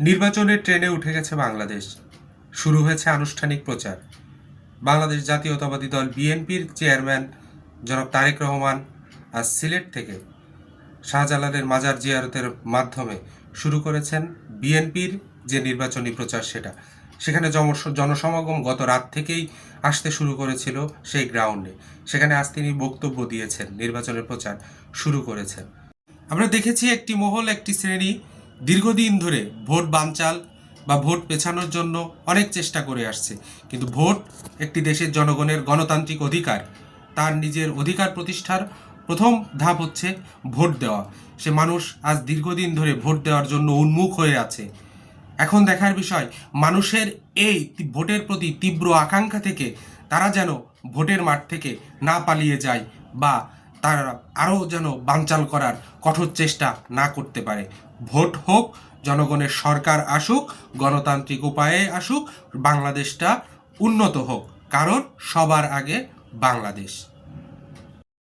নির্বাচনের ট্রেনে উঠে গেছে বাংলাদেশ। শুরু হয়েছে আনুষ্ঠানিক প্রচার। বাংলাদেশ জাতীয়তাবাদী দল বিএনপির চেয়ারম্যান জনাব তারেক রহমান আজ সিলেট থেকে শাহজালালের মাজার জিয়ারতের মাধ্যমে শুরু করেছেন বিএনপির যে নির্বাচনী প্রচার সেখানে জনসমাগম গত রাত থেকেই আসতে শুরু করেছিল সেই গ্রাউন্ডে। সেখানে আজ তিনি বক্তব্য দিয়েছেন, নির্বাচনের প্রচার শুরু করেছেন। আমরা দেখেছি একটি মহল, একটি শ্রেণী দীর্ঘদিন ধরে ভোট বানচাল বা ভোট পেছানোর জন্য অনেক চেষ্টা করে আসছে। কিন্তু ভোট একটি দেশের জনগণের গণতান্ত্রিক অধিকার। তার নিজের অধিকার প্রতিষ্ঠার প্রথম ধাপ হচ্ছে ভোট দেওয়া। সে মানুষ আজ দীর্ঘদিন ধরে ভোট দেওয়ার জন্য উন্মুখ হয়ে আছে। এখন দেখার বিষয়, মানুষের এই ভোটের প্রতি তীব্র আকাঙ্ক্ষা থেকে তারা যেন ভোটের মাঠ থেকে না পালিয়ে যায় বা তারা আরও যেন বানচাল করার কঠোর চেষ্টা না করতে পারে। ভোট হোক, জনগণের সরকার আসুক, গণতান্ত্রিক উপায়ে আসুক, বাংলাদেশটা উন্নত হোক, কারণ সবার আগে বাংলাদেশ।